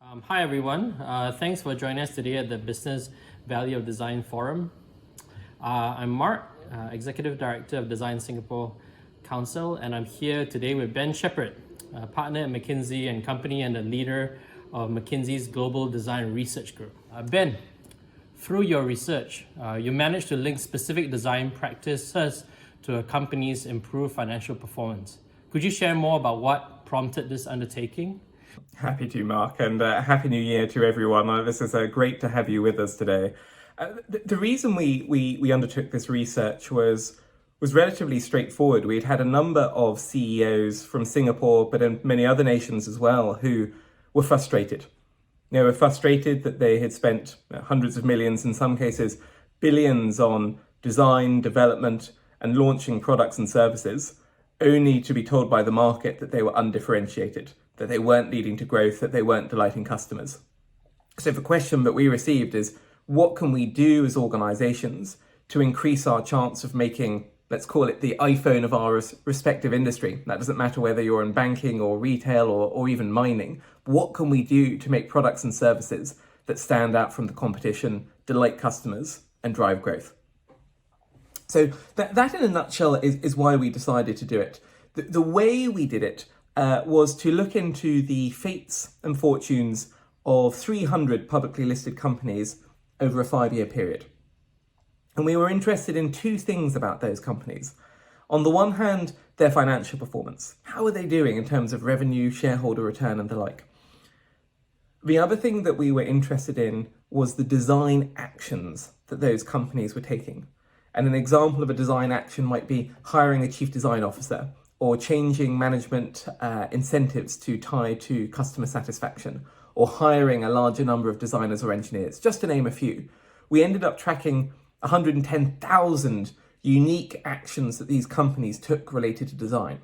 Hi everyone, thanks for joining us today at the Business Value of Design Forum. I'm Mark, Executive Director of DesignSingapore Council, and I'm here today with Ben Sheppard, a partner at McKinsey Company and the leader of McKinsey's Global Design Research Group. Ben, through your research, you managed to link specific design practices to a company's improved financial performance. Could you share more about what prompted this undertaking? Happy to, Mark, and Happy New Year to everyone. This is great to have you with us today. The reason we undertook this research was relatively straightforward. We'd had a number of CEOs from Singapore, but in many other nations as well, who were frustrated. They were frustrated that they had spent hundreds of millions, in some cases billions, on design, development, and launching products and services, only to be told by the market that they were undifferentiated, that they weren't leading to growth, that they weren't delighting customers. So the question that we received is, what can we do as organizations to increase our chance of making, let's call it the iPhone of our respective industry? That doesn't matter whether you're in banking or retail or even mining. What can we do to make products and services that stand out from the competition, delight customers, and drive growth? So that in a nutshell is why we decided to do it. The way we did it was to look into the fates and fortunes of 300 publicly listed companies over a 5-year period. And we were interested in two things about those companies. On the one hand, their financial performance. How are they doing in terms of revenue, shareholder return, and the like? The other thing that we were interested in was the design actions that those companies were taking. And an example of a design action might be hiring a chief design officer, or changing management incentives to tie to customer satisfaction, or hiring a larger number of designers or engineers, just to name a few. We ended up tracking 110,000 unique actions that these companies took related to design.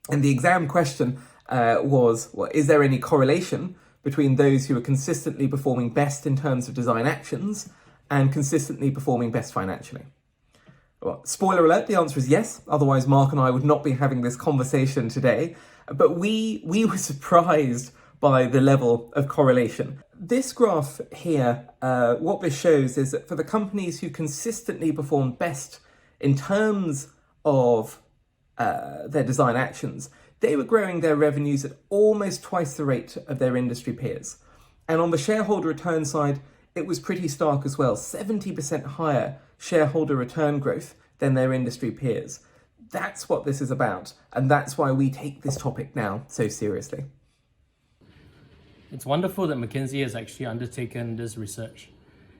And the exam question was, well, is there any correlation between those who are consistently performing best in terms of design actions and consistently performing best financially? Well, spoiler alert, the answer is yes. Otherwise, Mark and I would not be having this conversation today. But we were surprised by the level of correlation. This graph here, what this shows is that for the companies who consistently perform best in terms of their design actions, they were growing their revenues at almost twice the rate of their industry peers. And on the shareholder return side, it was pretty stark as well, 70% higher shareholder return growth than their industry peers. That's what this is about, and that's why we take this topic now so seriously. It's wonderful that McKinsey has actually undertaken this research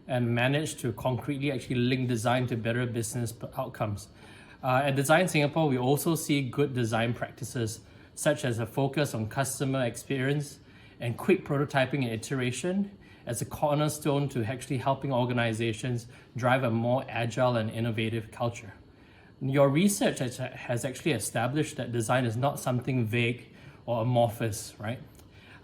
and managed to concretely actually link design to better business outcomes. At Design Singapore, we also see good design practices, such as a focus on customer experience and quick prototyping and iteration, as a cornerstone to actually helping organizations drive a more agile and innovative culture. Your research has actually established that design is not something vague or amorphous, right?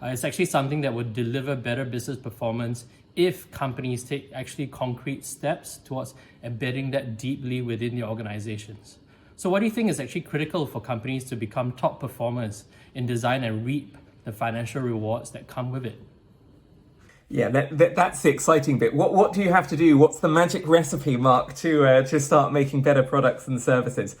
It's actually something that would deliver better business performance if companies take actually concrete steps towards embedding that deeply within the organizations. So what do you think is actually critical for companies to become top performers in design and reap the financial rewards that come with it? Yeah, that's the exciting bit. What do you have to do? What's the magic recipe, Mark, to start making better products and services?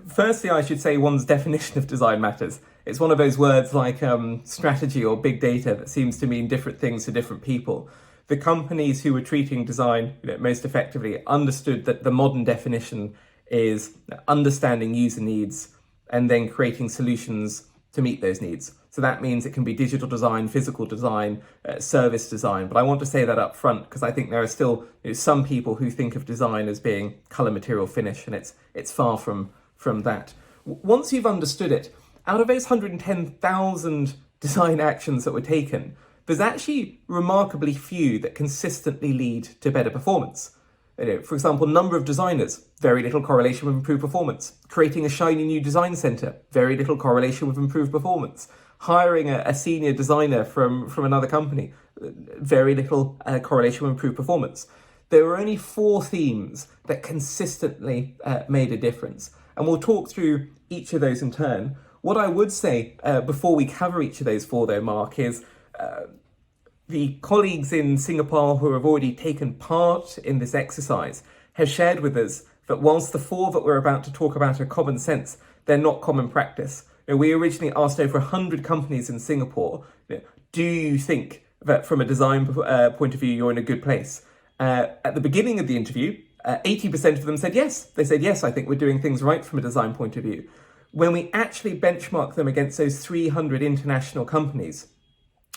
Firstly, I should say one's definition of design matters. It's one of those words like strategy or big data that seems to mean different things to different people. The companies who were treating design most effectively understood that the modern definition is understanding user needs and then creating solutions to meet those needs. So that means it can be digital design, physical design, service design. But I want to say that up front because I think there are still some people who think of design as being color, material, finish, and it's far from that. Once you've understood it, out of those 110,000 design actions that were taken, there's actually remarkably few that consistently lead to better performance. For example, number of designers, very little correlation with improved performance. Creating a shiny new design center, very little correlation with improved performance. Hiring a senior designer from another company, very little correlation with improved performance. There were only 4 themes that consistently made a difference. And we'll talk through each of those in turn. What I would say before we cover each of those 4 though, Mark, is The colleagues in Singapore who have already taken part in this exercise have shared with us that whilst the four that we're about to talk about are common sense, they're not common practice. We originally asked over 100 companies in Singapore, do you think that from a design point of view, you're in a good place? At the beginning of the interview, 80% of them said yes. They said, yes, I think we're doing things right from a design point of view. When we actually benchmark them against those 300 international companies,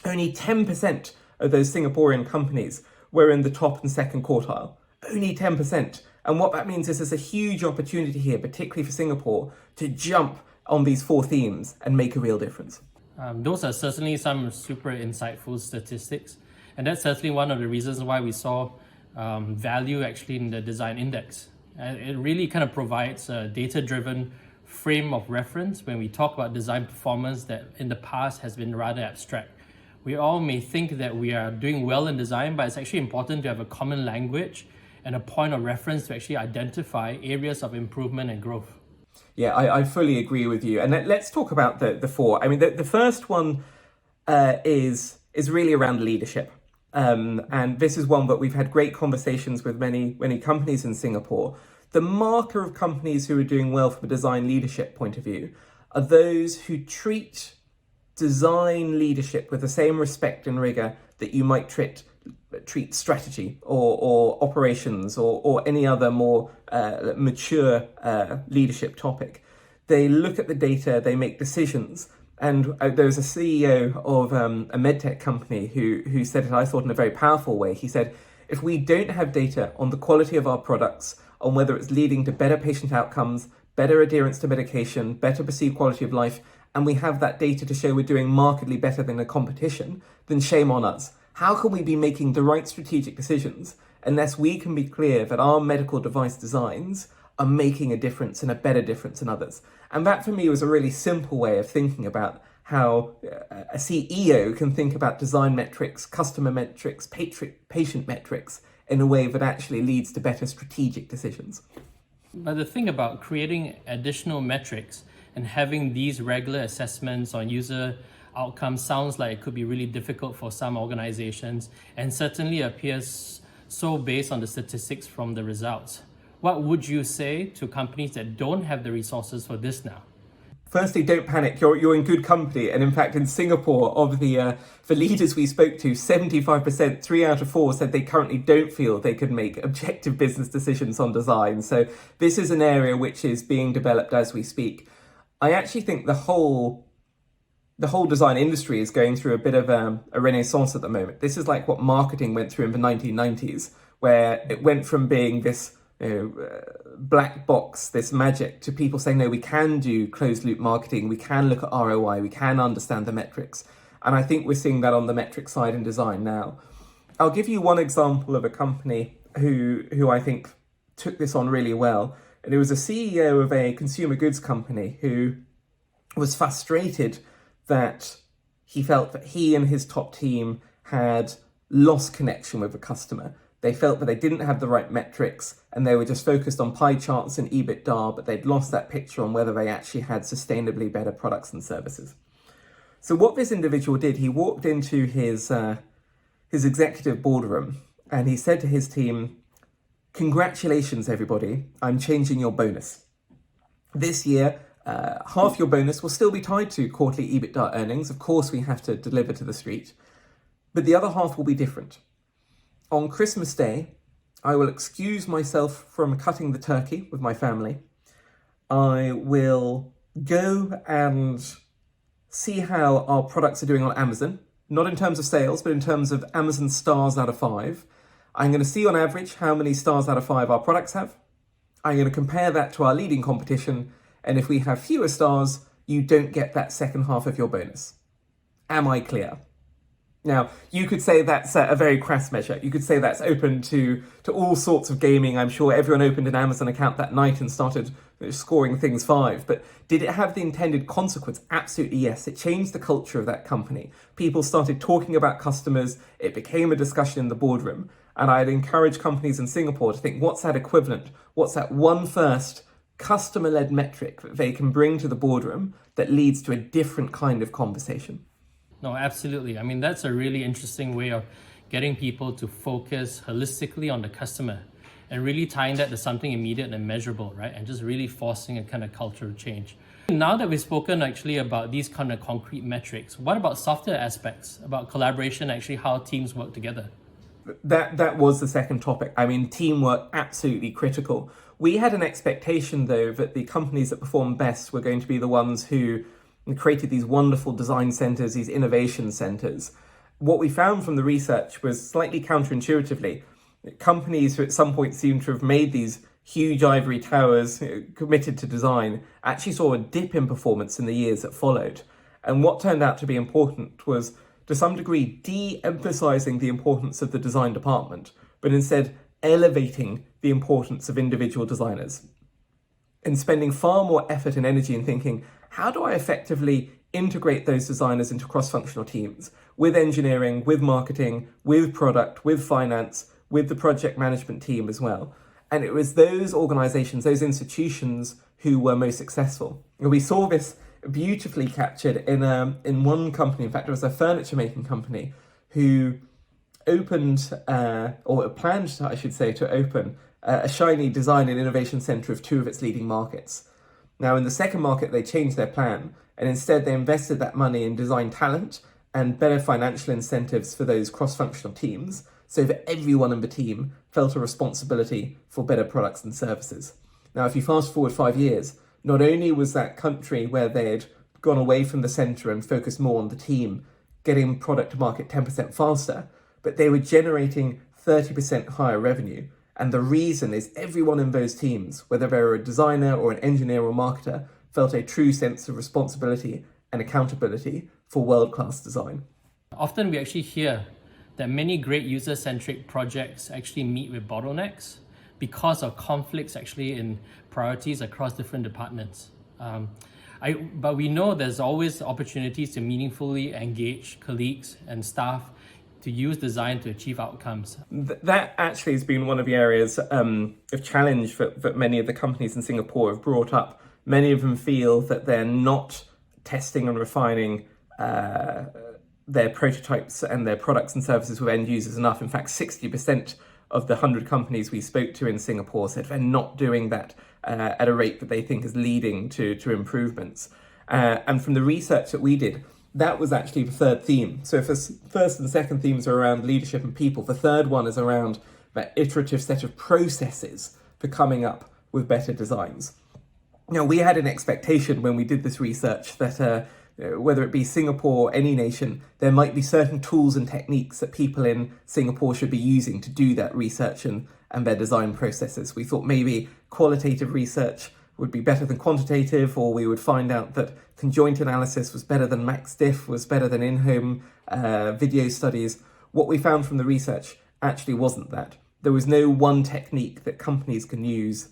only 10% of those Singaporean companies were in the top and second quartile. Only 10%. And what that means is there's a huge opportunity here, particularly for Singapore, to jump on these four themes and make a real difference. Those are certainly some super insightful statistics. And that's certainly one of the reasons why we saw value actually in the design index. It really kind of provides a data-driven frame of reference when we talk about design performance that in the past has been rather abstract. We all may think that we are doing well in design, but it's actually important to have a common language and a point of reference to actually identify areas of improvement and growth. Yeah, I fully agree with you. And let's talk about the four. I mean, the first one is really around leadership. And this is one that we've had great conversations with many companies in Singapore. The marker of companies who are doing well from a design leadership point of view are those who treat design leadership with the same respect and rigor that you might treat strategy or operations or any other more mature leadership topic. They look at the data, they make decisions. And there was a CEO of a medtech company who said it, I thought, in a very powerful way. He said, if we don't have data on the quality of our products, on whether it's leading to better patient outcomes, better adherence to medication, better perceived quality of life, and we have that data to show we're doing markedly better than the competition, then shame on us. How can we be making the right strategic decisions unless we can be clear that our medical device designs are making a difference and a better difference than others? And that for me was a really simple way of thinking about how a CEO can think about design metrics, customer metrics, patient metrics in a way that actually leads to better strategic decisions. But the thing about creating additional metrics and having these regular assessments on user outcomes sounds like it could be really difficult for some organizations and certainly appears so based on the statistics from the results. What would you say to companies that don't have the resources for this now? Firstly, don't panic. You're in good company. And in fact, in Singapore, of the leaders we spoke to, 75%, 3 out of 4 said they currently don't feel they could make objective business decisions on design. So this is an area which is being developed as we speak. I actually think the whole design industry is going through a bit of a renaissance at the moment. This is like what marketing went through in the 1990s, where it went from being this black box, this magic, to people saying, no, we can do closed loop marketing, we can look at ROI, we can understand the metrics. And I think we're seeing that on the metric side in design now. I'll give you one example of a company who I think took this on really well. And it was a CEO of a consumer goods company who was frustrated that he felt that he and his top team had lost connection with the customer. They felt that they didn't have the right metrics and they were just focused on pie charts and EBITDA, but they'd lost that picture on whether they actually had sustainably better products and services. So what this individual did, he walked into his executive boardroom and he said to his team, congratulations, everybody, I'm changing your bonus. This year, half your bonus will still be tied to quarterly EBITDA earnings. Of course, we have to deliver to the street, but the other half will be different. On Christmas Day, I will excuse myself from cutting the turkey with my family. I will go and see how our products are doing on Amazon, not in terms of sales, but in terms of Amazon stars out of 5. I'm going to see on average how many stars out of 5 our products have. I'm going to compare that to our leading competition. And if we have fewer stars, you don't get that second half of your bonus. Am I clear? Now, you could say that's a very crass measure. You could say that's open to all sorts of gaming. I'm sure everyone opened an Amazon account that night and started scoring things 5. But did it have the intended consequence? Absolutely yes. It changed the culture of that company. People started talking about customers. It became a discussion in the boardroom. And I'd encourage companies in Singapore to think, what's that equivalent? What's that one first customer-led metric that they can bring to the boardroom that leads to a different kind of conversation? No, absolutely. I mean, that's a really interesting way of getting people to focus holistically on the customer and really tying that to something immediate and measurable, right? And just really forcing a kind of cultural change. Now that we've spoken actually about these kind of concrete metrics, what about softer aspects, about collaboration, actually how teams work together? That was the second topic. I mean, teamwork, absolutely critical. We had an expectation, though, that the companies that performed best were going to be the ones who created these wonderful design centers, these innovation centers. What we found from the research was slightly counterintuitively, companies who at some point seemed to have made these huge ivory towers committed to design actually saw a dip in performance in the years that followed. And what turned out to be important was, to some degree, de-emphasizing the importance of the design department, but instead elevating the importance of individual designers and spending far more effort and energy in thinking, how do I effectively integrate those designers into cross-functional teams with engineering, with marketing, with product, with finance, with the project management team as well. And it was those organizations, those institutions who were most successful. And we saw this beautifully captured in one company. In fact, it was a furniture making company who opened, or planned, I should say, to open a shiny design and innovation center of two of its leading markets. Now, in the second market, they changed their plan, and instead they invested that money in design talent and better financial incentives for those cross-functional teams, so that everyone in the team felt a responsibility for better products and services. Now, if you fast forward 5 years, not only was that country where they'd gone away from the centre and focused more on the team, getting product to market 10% faster, but they were generating 30% higher revenue. And the reason is everyone in those teams, whether they were a designer or an engineer or marketer, felt a true sense of responsibility and accountability for world-class design. Often we actually hear that many great user-centric projects actually meet with bottlenecks because of conflicts actually in priorities across different departments. But we know there's always opportunities to meaningfully engage colleagues and staff to use design to achieve outcomes. That actually has been one of the areas of challenge that many of the companies in Singapore have brought up. Many of them feel that they're not testing and refining their prototypes and their products and services with end users enough. In fact, 60% of the 100 companies we spoke to in Singapore said they're not doing that at a rate that they think is leading to improvements. And from the research that we did, that was actually the third theme. So if the first and second themes are around leadership and people, the third one is around that iterative set of processes for coming up with better designs. Now, we had an expectation when we did this research that whether it be Singapore or any nation, there might be certain tools and techniques that people in Singapore should be using to do that research and their design processes. We thought maybe qualitative research would be better than quantitative, or we would find out that conjoint analysis was better than MaxDiff, was better than in-home video studies. What we found from the research actually wasn't that. There was no one technique that companies can use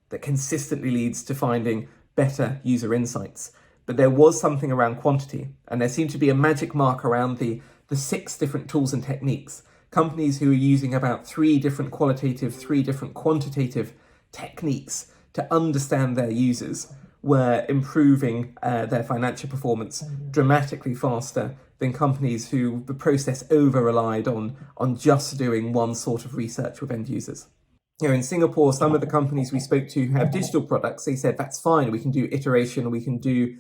that consistently leads to finding better user insights. But there was something around quantity, and there seemed to be a magic mark around the 6 different tools and techniques. Companies who are using about 3 different qualitative, 3 different quantitative techniques to understand their users were improving their financial performance dramatically faster than companies who the process over-relied on just doing one sort of research with end users. You know, in Singapore, some of the companies we spoke to who have digital products, they said, that's fine, we can do iteration, we can do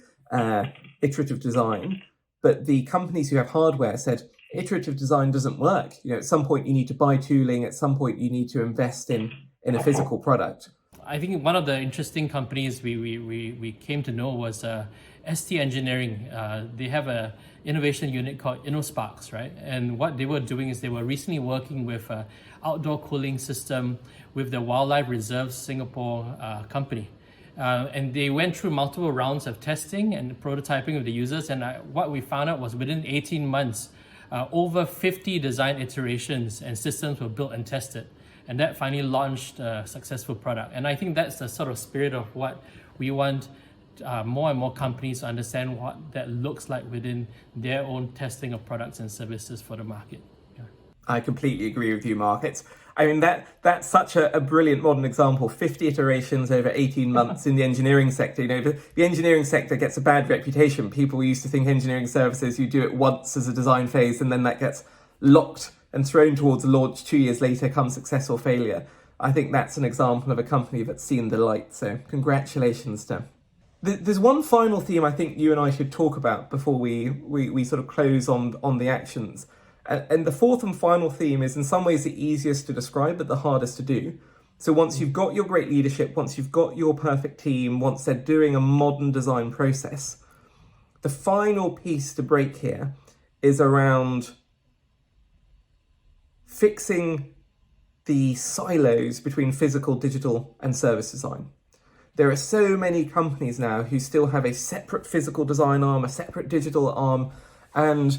iterative design. But the companies who have hardware said, iterative design doesn't work. You know, at some point you need to buy tooling, at some point you need to invest in a physical product. I think one of the interesting companies we came to know was ST Engineering. They have an innovation unit called InnoSparks, right? And what they were doing is they were recently working with an outdoor cooling system with the Wildlife Reserve Singapore company. And they went through multiple rounds of testing and prototyping with the users. And what we found out was within 18 months, over 50 design iterations and systems were built and tested. And that finally launched a successful product. And I think that's the sort of spirit of what we want more and more companies to understand what that looks like within their own testing of products and services for the market. Yeah. I completely agree with you, Mark. That's such a brilliant modern example. 50 iterations over 18 months in the engineering sector. You know, the engineering sector gets a bad reputation. People used to think engineering services, you do it once as a design phase, and then that gets locked and thrown towards a launch. 2 years later comes success or failure. I think that's an example of a company that's seen the light. So congratulations to them. There's one final theme I think you and I should talk about before we sort of close on the actions. And the fourth and final theme is in some ways the easiest to describe, but the hardest to do. So once you've got your great leadership, once you've got your perfect team, once they're doing a modern design process, the final piece to break here is around fixing the silos between physical, digital, and service design. There are so many companies now who still have a separate physical design arm, a separate digital arm, and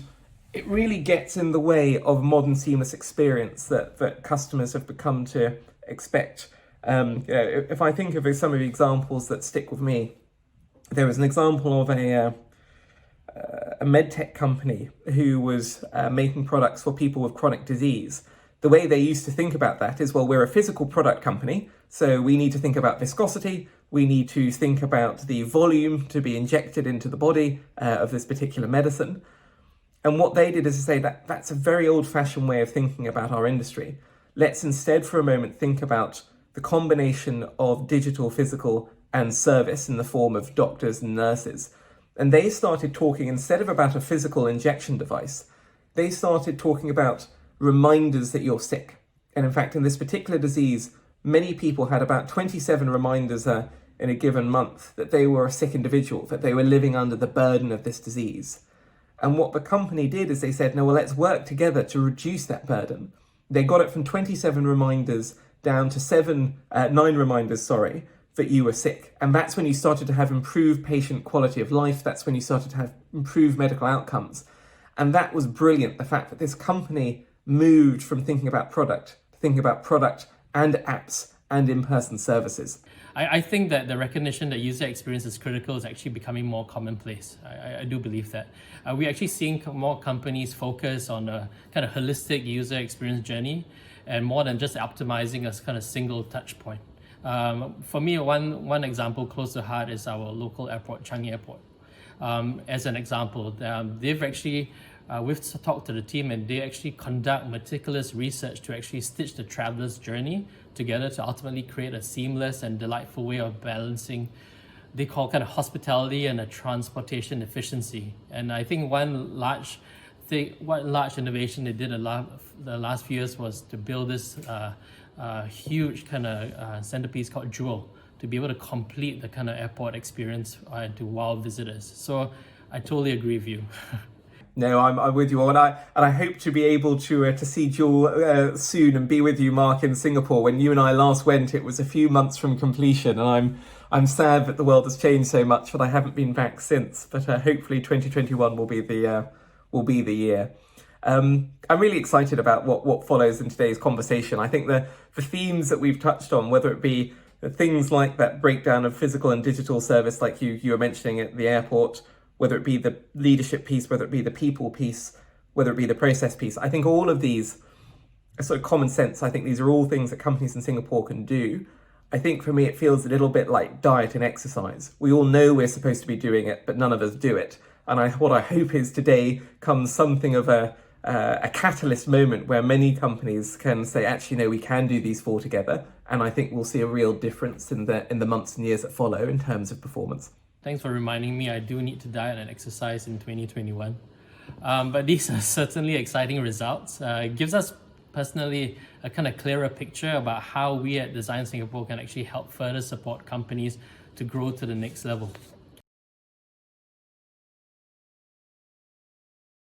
it really gets in the way of modern seamless experience that customers have become to expect. If I think of some of the examples that stick with me, there was an example of a medtech company who was making products for people with chronic disease. The way they used to think about that is, well, we're a physical product company, so we need to think about viscosity, we need to think about the volume to be injected into the body of this particular medicine. And what they did is to say that that's a very old-fashioned way of thinking about our industry. Let's instead for a moment think about the combination of digital, physical, and service in the form of doctors and nurses. And they started talking, instead of about a physical injection device, they started talking about reminders that you're sick. And in fact, in this particular disease, many people had about 27 reminders in a given month that they were a sick individual, that they were living under the burden of this disease. And what the company did is they said, no, well, let's work together to reduce that burden. They got it from 27 reminders down to 9 reminders, that you were sick. And that's when you started to have improved patient quality of life. That's when you started to have improved medical outcomes. And that was brilliant. The fact that this company moved from thinking about product to thinking about product and apps and in-person services. I think that the recognition that user experience is critical is actually becoming more commonplace. I do believe that. We're actually seeing more companies focus on a kind of holistic user experience journey and more than just optimizing a kind of single touch point. For me, one example close to heart is our local airport, Changi Airport. As an example, they've actually, we've talked to the team and they actually conduct meticulous research to actually stitch the traveler's journey together to ultimately create a seamless and delightful way of balancing, they call kind of hospitality and a transportation efficiency. And I think one large innovation they did the last few years was to build this huge kind of centerpiece called Jewel to be able to complete the kind of airport experience to wow visitors. So I totally agree with you. No, I'm with you all, and I hope to be able to see Jewel soon and be with you, Mark, in Singapore. When you and I last went, it was a few months from completion, and I'm sad that the world has changed so much, but I haven't been back since. But hopefully, 2021 will be the year. I'm really excited about what follows in today's conversation. I think the themes that we've touched on, whether it be things like that breakdown of physical and digital service, like you were mentioning at the airport, whether it be the leadership piece, whether it be the people piece, whether it be the process piece. I think all of these are sort of common sense. I think these are all things that companies in Singapore can do. I think for me, it feels a little bit like diet and exercise. We all know we're supposed to be doing it, but none of us do it. And what I hope is today comes something of a catalyst moment where many companies can say, actually, no, we can do these four together. And I think we'll see a real difference in the months and years that follow in terms of performance. Thanks for reminding me. I do need to diet and exercise in 2021. But these are certainly exciting results. It gives us personally a kind of clearer picture about how we at Design Singapore can actually help further support companies to grow to the next level.